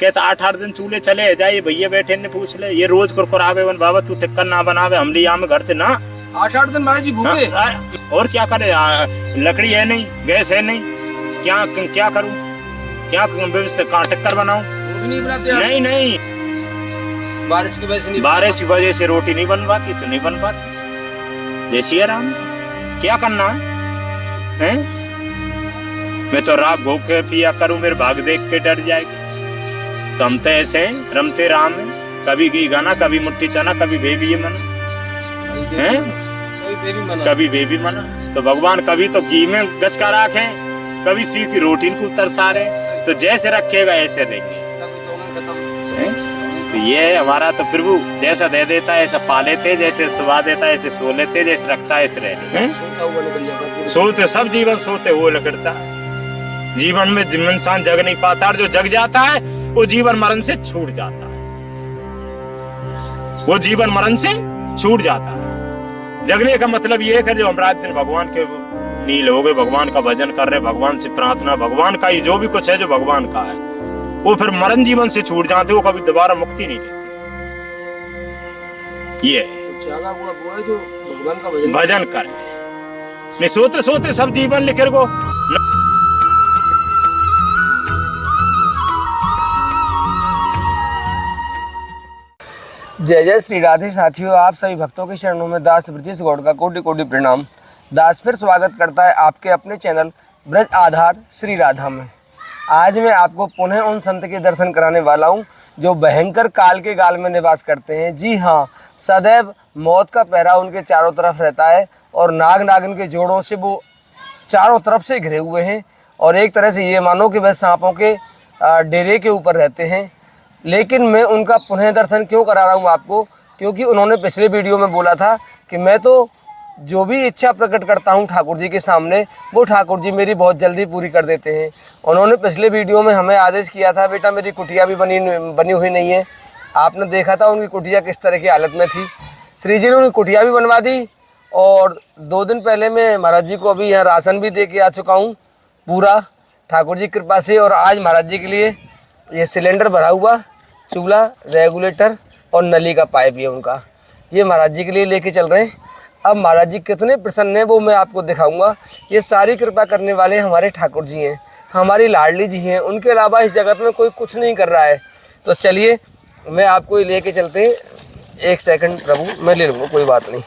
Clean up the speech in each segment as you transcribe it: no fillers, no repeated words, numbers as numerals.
कहता 8-8 दिन चूल्हे चले जाए, भैया बैठे ने पूछ ले, ये रोज कुरकुरावे बन बाबा तू टिक्कर ना बनावे, हम लिया में घर से ना 8-8 दिन महाराज जी भूखे। और क्या करे, लकड़ी है नहीं, गैस है नहीं, क्या करूं, क्या व्यवस्था, कहाँ टिक्कर बनाऊं? नहीं बनाते? नहीं, बारिश की वजह से नहीं, बारिश की वजह से रोटी नहीं बन पाती, तो नहीं बन पाती। जैसी आराम क्या करना है? मैं तो रात भूखे पिया करूं, मेरे भाग देख के डर जाएगी। तो हम तो ऐसे रमते राम है, कभी घी गाना, कभी मुट्ठी चना, कभी बेबी ये मना है, कभी बेबी मना। तो भगवान कभी तो घी में गच का राखे, कभी सी की रोटी को तरसा रहे, तो जैसे रखेगा ऐसे रहेंगे। तो ये है हमारा तो प्रभु, जैसा दे देता है ऐसा पा लेते, जैसे सुबह देता है ऐसे सो लेते, जैसे रखता है ऐसे रहने। सोते सब जीवन सोते हुए लगता, जीवन में इंसान जग नहीं पाता, और जो जग जाता है वो जीवन मरण से छूट जाता है, वो जीवन मरण से छूट जाता है। जगने का मतलब ये है कि जो हम रात दिन भगवान के नील हो गए, भगवान का भजन कर रहे, भगवान से प्रार्थना, भगवान का ही जो भी कुछ है जो भगवान का है, वो फिर मरण जीवन से छूट जाते, वो कभी दोबारा मुक्ति नहीं देते। ये जागा हुआ वो है जो भगवान का भजन करे, नहीं सोते सोते सब जीवन लिखे को। जय जय श्री राधे। साथियों, आप सभी भक्तों के चरणों में दास ब्रजेश गौड़ का कोटि कोटि प्रणाम। दास फिर स्वागत करता है आपके अपने चैनल ब्रज आधार श्री राधा में। आज मैं आपको पुनः उन संत के दर्शन कराने वाला हूं जो भयंकर काल के गाल में निवास करते हैं। जी हाँ, सदैव मौत का पहरा उनके चारों तरफ रहता है और नाग नागिन के जोड़ों से वो चारों तरफ से घिरे हुए हैं, और एक तरह से ये मानो कि वह सांपों के डेरे के ऊपर रहते हैं। लेकिन मैं उनका पुनः दर्शन क्यों करा रहा हूँ आपको, क्योंकि उन्होंने पिछले वीडियो में बोला था कि मैं तो जो भी इच्छा प्रकट करता हूँ ठाकुर जी के सामने, वो ठाकुर जी मेरी बहुत जल्दी पूरी कर देते हैं। उन्होंने पिछले वीडियो में हमें आदेश किया था, बेटा मेरी कुटिया भी बनी हुई नहीं है। आपने देखा था उनकी कुटिया किस तरह की हालत में थी। श्री जी ने उनकी कुटिया भी बनवा दी, और 2 दिन पहले मैं महाराज जी को अभी यहाँ राशन भी दे के आ चुका हूँ पूरा ठाकुर जी कृपा से। और आज महाराज जी के लिए ये सिलेंडर भरा हुआ, चूल्हा, रेगुलेटर और नली का पाइप है उनका, ये महाराज जी के लिए लेके चल रहे हैं। अब महाराज जी कितने प्रसन्न हैं वो मैं आपको दिखाऊंगा। ये सारी कृपा करने वाले हमारे ठाकुर जी हैं, हमारी लाडली जी हैं, उनके अलावा इस जगत में कोई कुछ नहीं कर रहा है। तो चलिए मैं आपको ये लेके चलते हैं। 1 सेकंड प्रभु, मैं ले लूँगा, कोई बात नहीं।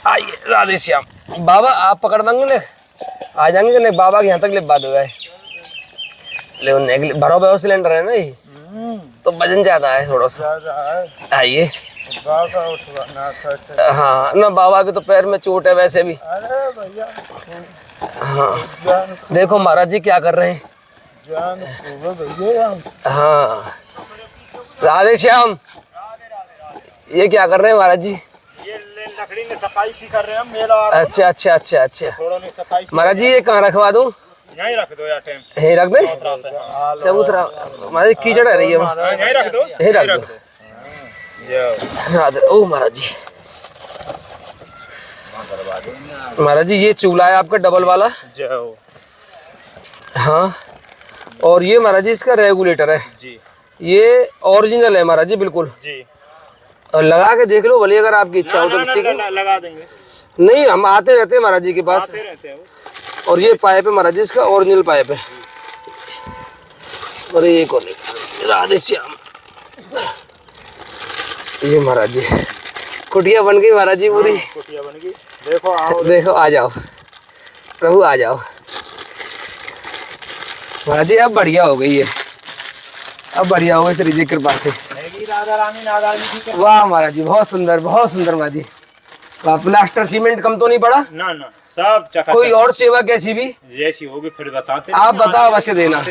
आइए राधे श्याम। बाबा आप पकड़ देंगे ना, आ जाएंगे कि नहीं? बाबा के यहाँ तक ले बात हो गए, ले भरो भरो सिलेंडर है ना, ये तो वजन ज्यादा है थोड़ा सा। आइए। हाँ ना, बाबा के तो पैर में चोट है वैसे भी। हाँ देखो महाराज जी क्या कर रहे हैं। हाँ राधे श्याम, ये क्या कर रहे हैं महाराज जी? ये लकड़ी में सफाई की कर रहे हैं मेला। अच्छा। महाराज जी ये कहाँ रखवा दूँ? यहीं रख दो यार, टाइम यहीं रख दे। चबूतरा महाराज कीचड़ है रही है, यहीं रख दो, यहीं रख दो। राधे। ओ महाराज जी, महाराज जी ये चूल्हा है आपका डबल वाला। हाँ, और ये महाराज जी इसका रेगुलेटर है जी, ये ओरिजिनल है महाराज जी, बिल्कुल जी। और लगा के देख लो भले, अगर आपकी इच्छा हो तो लगा देंगे। नहीं, हम आते रहते हैं महाराज जी के पास। और ये पाइप है महाराज जी, इसका ओरिजिनल पाइप है। अरे ये कौन है? राधे श्याम। ये महाराज जी कुटिया बन गई महाराज जी पूरी। कुटिया बन गई, देखो आओ, देखो आ जाओ प्रभु, आ जाओ महाराज जी। अब बढ़िया हो गई है, अब बढ़िया हो गई श्री जी कृपा से। वाह महाराज जी, बहुत सुंदर महाराज जी। प्लास्टर सीमेंट कम तो नहीं पड़ा? ना सब चका। कोई और सेवा कैसी भी जैसी होगी फिर बताते, आप बताओ अवश्य देना।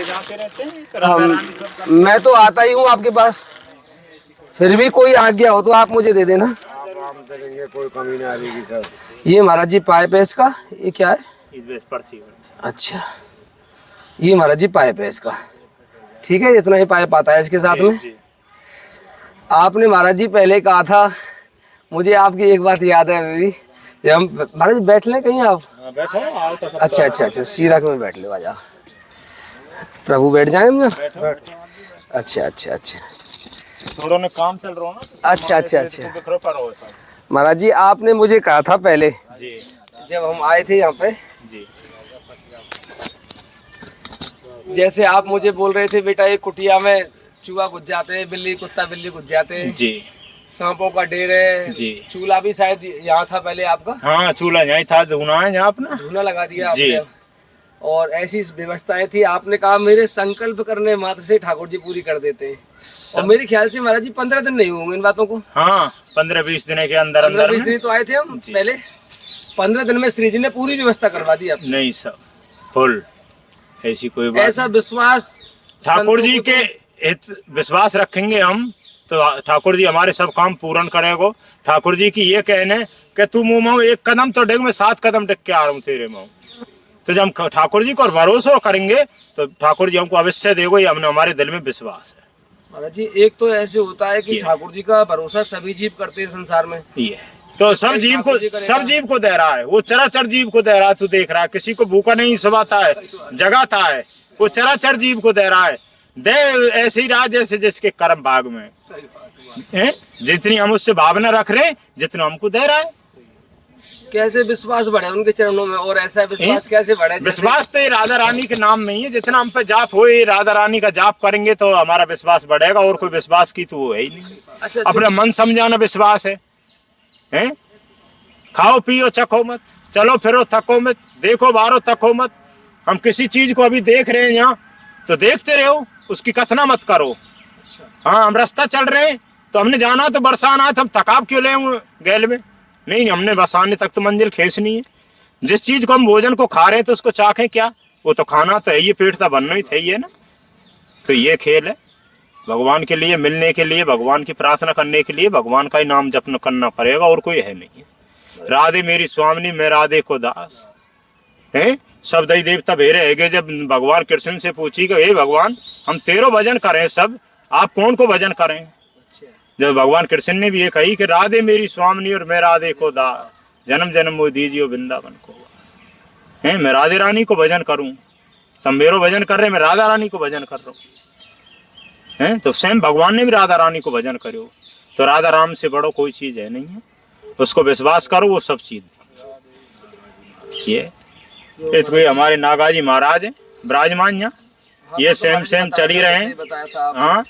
मैं तो आता ही हूँ आपके पास, फिर भी कोई आज्ञा हो तो आप मुझे दे देना। कोई कमी नहीं आएगी सर। ये महाराज जी पाइप है इसका, ये क्या है? अच्छा, ये महाराज जी पाइप है इसका, ठीक है। इतना ही पाइप आता है इसके साथ में। आपने महाराज जी पहले कहा था, मुझे आपकी एक बात याद है अभी, जब हम महाराज जी बैठ लें कहीं आप? बैठो। अच्छा, सीरक में बैठ लो, आ जाओ प्रभु, बैठ जाए। अच्छा अच्छा अच्छा थोड़ा ने काम चल रहा ना। अच्छा अच्छा अच्छा बिखरो पड़ा हुआ था। महाराज जी आपने मुझे कहा था पहले जी जब हम आए थे यहाँ पे, जी जैसे आप मुझे बोल रहे थे बेटा ये कुटिया में चूहा घुस जाते हैं, बिल्ली कुत्ता बिल्ली घुस जाते हैं, जी सांपों का ढेर है, जी। चूल्हा भी शायद यहाँ था पहले आपका, हाँ चूल्हा यहीं था, धुना है यहाँ अपना। धूना लगा दिया जी। आपने, और ऐसी व्यवस्थाएं थी। आपने कहा मेरे संकल्प करने मात्र से ठाकुर जी पूरी कर देते हैं। और मेरे ख्याल से महाराज जी 15 दिन नहीं होंगे इन बातों को। हाँ 15-20 दिन के अंदर 15-20 दिन तो आए थे हम जी। पहले, 15 दिन में श्री जी ने पूरी व्यवस्था करवा दी आपने। नहीं सब फुल, ऐसी कोई बात ऐसा विश्वास ठाकुर जी संतों को के विश्वास रखेंगे हम तो ठाकुर जी हमारे सब काम पूर्ण करेगो। ठाकुर जी की ये कहने कि तू मुँह माओ एक कदम तो डेग, मैं 7 कदम डेग के आ रहा हूँ तेरे माओ। तो जब हम ठाकुर जी को भरोसा करेंगे तो ठाकुर जी हमको अवश्य देगो, ये हमने हमारे दिल में विश्वास है। महाराज जी एक तो ऐसे होता है कि ठाकुर जी का भरोसा सभी जीव करते हैं संसार में, ये तो सब जीव को दे रहा है, वो चराचर जीव को दे रहा है। तू देख रहा है किसी को भूखा नहीं सुबाता है, जगाता है, वो चराचर जीव को दे रहा है। दे ऐसे ही रहा जैसे जिसके कर्म भाग में है, जितनी हम उससे भावना रख रहे जितना हमको दे रहा है। कैसे विश्वास बढ़े उनके चरणों में, और ऐसा विश्वास कैसे बढ़े? विश्वास तो ये राधा रानी के नाम में ही है। जितना हम पे जाप हो, ये राधा रानी का जाप करेंगे तो हमारा विश्वास बढ़ेगा, और कोई विश्वास की तो वो है ही नहीं। अच्छा, अपना मन समझाना विश्वास है, हैं? खाओ पियो चखो मत, चलो फिरो थको मत, देखो बारो थको मत। हम किसी चीज को अभी देख रहे हैं यहाँ तो देखते रहो, उसकी कथना मत करो। हाँ हम रास्ता चल रहे हैं तो हमने जाना तो बरसाना, तो हम थकाव क्यों ले गैल में? नहीं, हमने बरसाने तक तो मंजिल खींचनी है। जिस चीज को हम भोजन को खा रहे हैं तो उसको चाखें क्या, वो तो खाना तो है, ये पेट तो बनना ही था ये ना। तो ये खेल है भगवान के लिए मिलने के लिए, भगवान की प्रार्थना करने के लिए भगवान का ही नाम जपन करना पड़ेगा, और कोई है नहीं। राधे मेरी स्वामिनी मैं राधे को दास है। सब दई देवता भेरे है। जब भगवान कृष्ण से पूछी कि हे भगवान हम तेरो भजन करें, सब आप कौन को भजन करें? जब भगवान कृष्ण ने भी ये कही कि राधे मेरी स्वामिनी और मैं राधे को दास, जन्म जन्म मोह दीजिए वृंदावन को है। मैं राधे रानी को भजन करूं, तब मेरो भजन कर रहे, मैं राधा रानी को भजन कर रहा हूँ हैं। तो स्वयं भगवान ने भी राधा रानी को भजन करो। तो राधा राम से बड़ो कोई चीज है नहीं है, उसको विश्वास करो, वो सब चीज। ये तो कोई हमारे नागाजी महाराज है विराजमान यहाँ, ये सेम चल ही रहे हैं। हाँ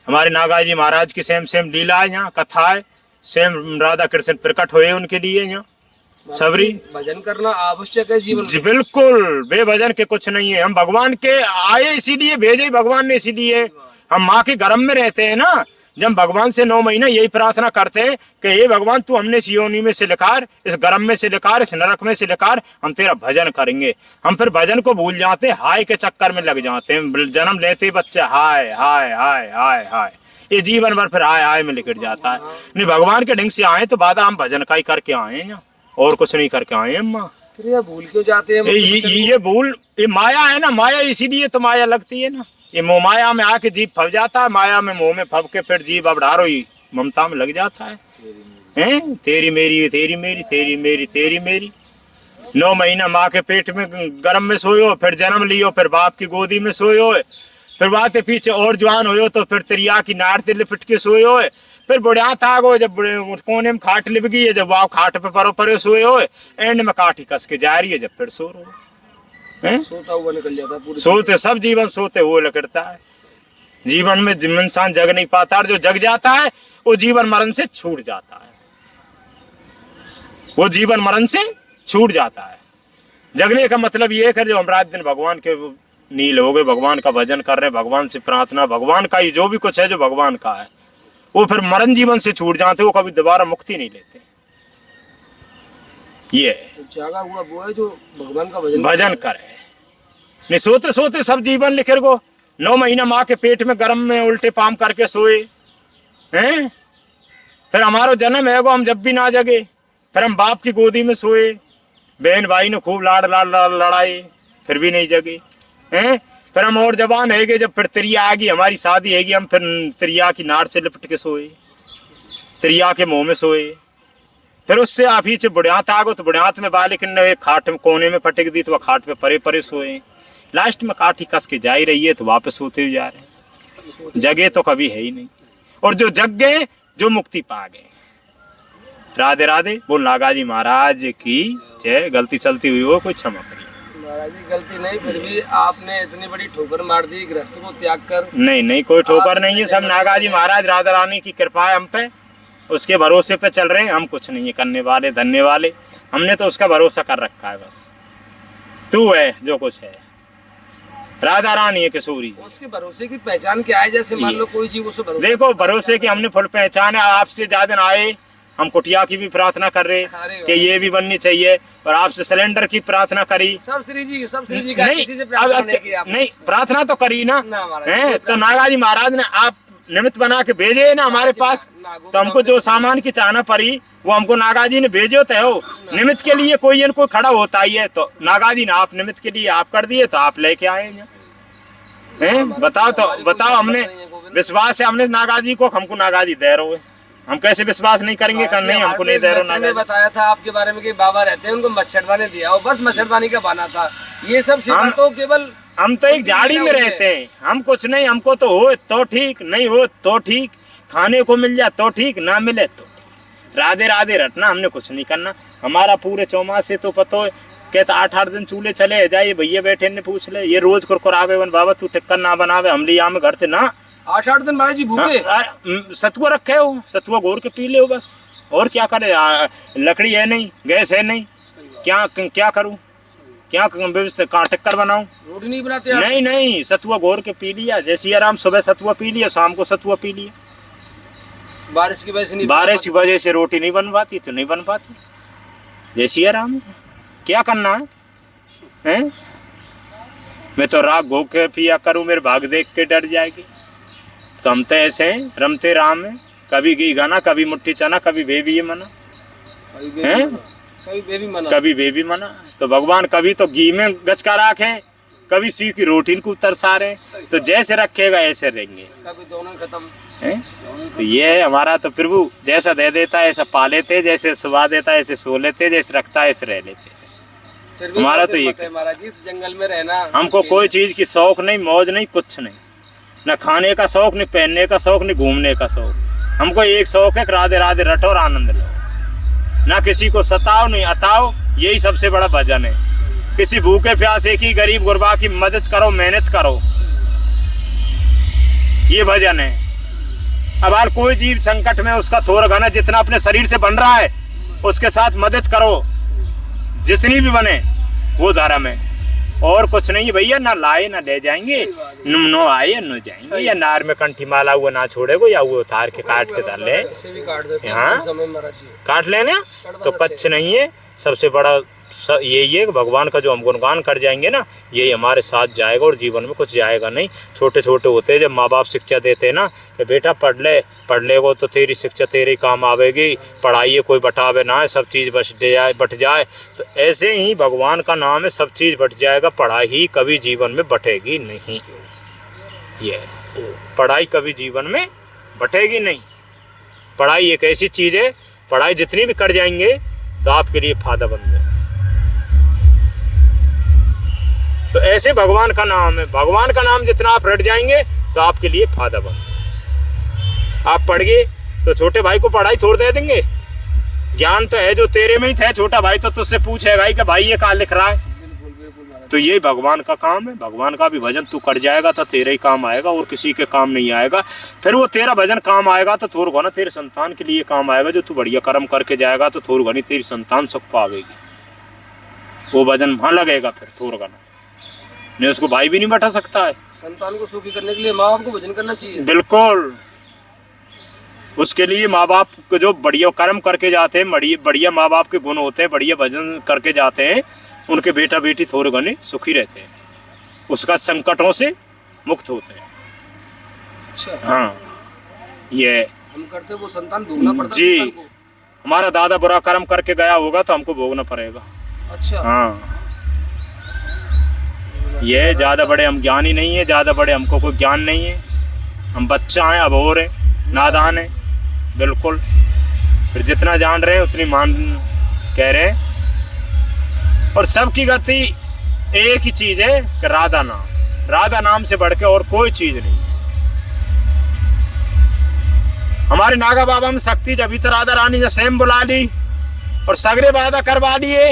हमारे नागाजी महाराज की सेम लीला है यहाँ, कथा है, सेम राधा कृष्ण प्रकट हुए उनके लिए यहाँ। सबरी भजन करना आवश्यक है जीवन जी, बिल्कुल बेभजन के कुछ नहीं है। हम भगवान के आए इसीलिए, भेजे भगवान ने इसीलिए। हम माँ के गर्भ में रहते हैं ना, जब भगवान से 9 महीना यही प्रार्थना करते हैं कि ये भगवान तू हमने इस योनि में से निकाल, इस गर्भ में से निकाल, इस नरक में से निकाल, हम तेरा भजन करेंगे। हम फिर भजन को भूल जाते, हाय के चक्कर में लग जाते हैं। जन्म लेते बच्चे हाय हाय हाय हाय हाय, ये जीवन भर फिर हाय हाय में लिखट जाता है। नहीं भगवान के ढंग से आए तो बाद हम भजन का ही करके आए हैं, और कुछ नहीं करके आए हैं। अम्मा भूल क्यों जाते हैं? ये भूल, ये माया है ना, माया इसीलिए तो माया लगती है ना। ये मोह माया में आके जीव फंस जाता है, माया में मोह में फंस के फिर जीव अब ढारो ही ममता में लग जाता है। हैं तेरी मेरी तेरी मेरी तेरी मेरी तेरी मेरी। 9 महीना माँ के पेट में गर्म में सोयो, फिर जन्म लियो, फिर बाप की गोदी में सोयो, फिर बातें पीछे और जवान होयो तो फिर तिरिया की नार से लिपट के सोयो, फिर बुढ़िया था गो, जब कोने में खाट लिप गई है, जब वाव खाट पे परो परे सोए हो, एंड में काठी कस के जा रही है, जब फिर सो रो है। सोता हुआ निकल जाता है पूरे। सोते सब जीवन सोते हुए लकड़ता है। जीवन में इंसान जग नहीं पाता, और जो जग जाता है वो जीवन मरण से छूट जाता है, वो जीवन मरण से छूट जाता है। जगने का मतलब ये है जो हम रात दिन भगवान के नील हो गए, भगवान का भजन कर रहे, भगवान से प्रार्थना, भगवान का ही जो भी कुछ है जो भगवान का है, वो फिर मरण जीवन से छूट जाते, वो कभी दोबारा मुक्ति नहीं लेते। ये तो जागा हुआ वो है जो भगवान का भजन करे। नहीं सोते सोते सब जीवन लिखे गो। 9 महीना माँ के पेट में गर्म में उल्टे पाम करके सोए हैं, फिर हमारो जन्म है गो, हम जब भी ना जगे, फिर हम बाप की गोदी में सोए, बहन भाई ने खूब लाड़ लाड़ लाड़ लड़ाए, फिर भी नहीं जगे हैं। फिर हम और जवान है जब फिर तिरिया आ गई, हमारी शादी हैगी, हम फिर तिरिया की नार से लिपट के सोए, तिरिया के मुंह में सोए। फिर उससे आप ही से बुढ़ियात आ गो, तो बुढ़ियात में बालिक ने एक खाट में कोने में पटक दी, तो वह खाट पे परे परे सोए। लास्ट में काठी कस के जा ही रही है, तो वापस सोते हुए जा रहे हैं। जगे तो कभी है ही नहीं, और जो जग गए जो मुक्ति पा गए। राधे राधे। बोल नागा जी महाराज की जय। गलती चलती हुई हो कोई क्षमा करिए महाराज जी, गलती नहीं, फिर भी आपने इतनी बड़ी ठोकर मार दी गृहस्थ को त्याग कर। नहीं कोई ठोकर नहीं है, सब नागा जी महाराज राधा रानी की कृपा है हम पे, उसके भरोसे पे चल रहे हैं हम। कुछ नहीं है करने वाले धन्य वाले, हमने तो उसका भरोसा कर रखा है। बस तू है जो कुछ है, राधा रानी है किशोरी। उसके भरोसे की पहचान क्या है? जैसे मान लो कोई जीव उसे भरोसा, देखो भरोसे की हमने फुल पहचान है। आपसे ज्यादा आए, हम कुटिया की भी प्रार्थना कर रहे कि ये भी बननी चाहिए, और आपसे सिलेंडर की प्रार्थना करी। सब श्री जी का नहीं, किसी से प्रार्थना नहीं की आपने? नहीं प्रार्थना तो करी ना, महाराज, है तो नागा जी महाराज ने आप निमित्त बना के भेजे ना हमारे पास, तो हमको जो सामान की चाहना पड़ी वो हमको नागा जी ने भेजो तो हो। निमित्त के लिए कोई न कोई खड़ा होता ही है, तो नागा जी ने आप निमित्त के लिए आप कर दिए, तो आप लेके आए हैं। बताओ तो बताओ, हमने विश्वास है हमने नागा जी को, हमको नागा जी दे रहे हो, हम कैसे विश्वास नहीं करेंगे? कर नहीं, हमको नहीं दे रहे। मैंने बताया था आपके बारे में कि बाबा रहते हैं, उनको मच्छरदानी दिया और बस मच्छरदानी का बहाना था। ये सब सिर्फ तो केवल हम तो एक झाड़ी में रहते हैं, हम कुछ नहीं, हमको तो हो तो ठीक, नहीं हो तो ठीक, खाने को मिल जाए तो ठीक, ना मिले तो ठीक। राधे राधे रटना, हमने कुछ नहीं करना। हमारा पूरे चौमास से तो पता है, कहता 8-8 दिन चूल्हे चले जाइए, भैया बैठे ने पूछ ले, ये रोज कुरकुरावे वन बाबा तू टिक्कर ना बनावे, हम लिया में घर से ना 8-8 दिन महाराज जी भूखे। सतुआ रखे हो, सतुआ घोर के पी ले हो बस, और क्या करे? लकड़ी है नहीं, गैस है नहीं, क्या करूं? क्या व्यवस्था? कहाँ टिक्कर बनाऊं? रोटी नहीं बनाते? नहीं सतुआ घोर के पी लिया, जैसे आराम सुबह सतुआ पी लिया, शाम को सतुआ पी लिया। बारिश की वजह से नहीं, बारिश की वजह से रोटी नहीं बन पाती, तो नहीं बन पाती। जैसी आराम क्या करना है? मैं तो राग घो के पिया करूं, मेरे भाग देख के डर जाएगी। तो हम तो ऐसे हैं, रमते राम है, कभी घी गाना, कभी मुट्ठी चना, कभी बेबी मना है, कभी बेबी मना। तो भगवान कभी तो घी में गचका रखे, कभी सी की रोटी को तरसा रहे, तो जैसे रखेगा ऐसे रहेंगे, कभी दोनों खत्म है। तो ये है हमारा, तो प्रभु जैसा दे देता है ऐसा पा लेते, जैसे सुबह देता है ऐसे सो लेते, जैसे रखता है ऐसे रह लेते। हमारा तो ये महाराज जी जंगल में रहना, हमको कोई चीज की शौक नहीं, मौज नहीं, कुछ नहीं, न खाने का शौक, नहीं पहनने का शौक, नहीं घूमने का शौक। हमको एक शौक है, राधे राधे रटो और आनंद लो, ना किसी को सताओ नहीं अताओ, यही सबसे बड़ा भजन है। किसी भूखे प्यासे की, गरीब गुरबा की मदद करो, मेहनत करो, ये भजन है। अब यार कोई जीव संकट में, उसका थोड़ा घना जितना अपने शरीर से बन रहा है उसके साथ मदद करो, जितनी भी बने वो धर्म है, और कुछ नहीं भैया। ना लाए ना ले जाएंगे, नो आए न जाएंगे, या नार में कंठी माला हुआ ना छोड़ेगो, या वो उतार के काट के धर ले, हाँ काट लेना, तो कच्छ नहीं है। सबसे बड़ा यही है कि भगवान का जो हम गुणगान कर जाएंगे ना, यही हमारे साथ जाएगा, और जीवन में कुछ जाएगा नहीं। छोटे छोटे होते हैं जब माँ बाप शिक्षा देते हैं ना कि बेटा पढ़ लेगो तो तेरी शिक्षा तेरे काम आवेगी, पढ़ाइए कोई बटावे ना है, सब चीज़ बट जाए। तो ऐसे ही भगवान का नाम है, सब चीज़ बट जाएगा, पढ़ाई कभी जीवन में बटेगी नहीं। ये पढ़ाई कभी जीवन में बटेगी नहीं। पढ़ाई एक ऐसी चीज़ है, पढ़ाई जितनी भी कर जाएंगे तो आपके लिए फायदेमंद है। तो ऐसे भगवान का नाम है, भगवान का नाम जितना आप रट जाएंगे तो आपके लिए फायदेमंद। आप पढ़ गए तो छोटे भाई को पढ़ाई छोड़ दे देंगे, ज्ञान तो है जो तेरे में ही था, छोटा भाई तो तुझसे पूछेगा ही कि भाई ये कहाँ लिख रहा है। तो ये भगवान का काम है, भगवान का भी भजन तू कर जाएगा तो तेरे ही काम आएगा, और किसी के काम नहीं आएगा। फिर वो तेरा भजन काम आएगा तो थोड़ा घना तेरे संतान के लिए काम आएगा, जो तू बढ़िया कर्म करके जाएगा तो थोड़ा घनी तेरी संतान सुख पावेगी, वो भजन वहाँ लगेगा। फिर थोड़ा घना नहीं, उसको भाई भी नहीं बैठा सकता है। संतान को सुखी करने के लिए माँ बाप को भजन करना चाहिए। बिल्कुल, उसके लिए माँ बाप को जो बढ़िया कर्म करके जाते हैं, बढ़िया माँ बाप के गुण होते हैं, बढ़िया भजन करके जाते हैं, उनके बेटा बेटी थोड़े घने सुखी रहते हैं, उसका संकटों से मुक्त होते हैं। अच्छा, हाँ, ये हम करते वो संतान भोगना पड़ता जी। हमारा दादा बुरा कर्म करके गया होगा तो हमको भोगना पड़ेगा। अच्छा, हाँ, ये ज़्यादा बड़े हम ज्ञानी नहीं है, ज़्यादा बड़े हमको कोई ज्ञान नहीं है, हम बच्चा हैं, अबोर हैं, नादान हैं, बिल्कुल। फिर जितना जान रहे हैं उतनी मान कह रहे हैं। और सबकी गति एक ही चीज़ है कि राधा नाम, राधा नाम से बढ़ के और कोई चीज़ नहीं। हमारे नागा बाबा में शक्ति जब भी तो राधा रानी का सेम बुला ली और सगरे वादा करवा दिए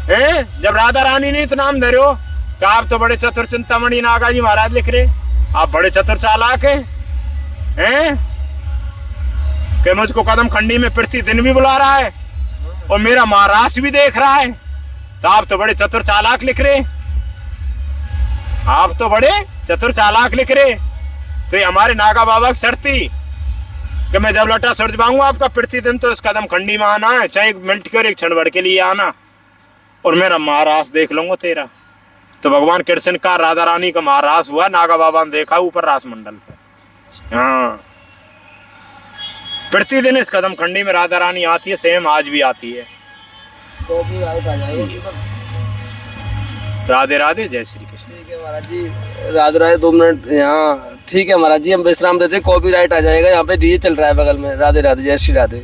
हैं। जब राधा रानी ने तो नाम धरो कि आप तो बड़े चतुर चिंतामणि नागा जी महाराज लिख रहे, आप बड़े चतुर चालाक हैं कि मुझको कदम खंडी में प्रतिदिन भी बुला रहा है और मेरा महाराज भी देख रहा है, तो आप तो बड़े चतुर चालाक लिख रहे, आप तो बड़े चतुर चालाक लिख रहे। तो ये हमारे नागा बाबा की शर्ती कि मैं जब लटा सूरज पाऊंगा आपका प्रतिदिन तो इस कदम खंडी में आना है, चाहे 1 मिनट के और 1 क्षण भर के लिए आना, और मेरा महाराज देख लूंगा तेरा। तो भगवान कृष्ण का राधा रानी का महाराज हुआ, नागा बाबा ने देखा ऊपर रास मंडल पे। हाँ, प्रतिदिन इस कदम खंडी में राधा रानी आती है, सेम आज भी आती है। राधे राधे, जय श्री कृष्ण। ठीक है महाराज जी, राधे राधे। 2 मिनट यहाँ, ठीक है महाराज जी, हम विश्राम देते हैं, कॉपीराइट आ जाएगा। यहाँ पे डीजे चल रहा है बगल में। राधे राधे, जय श्री राधे।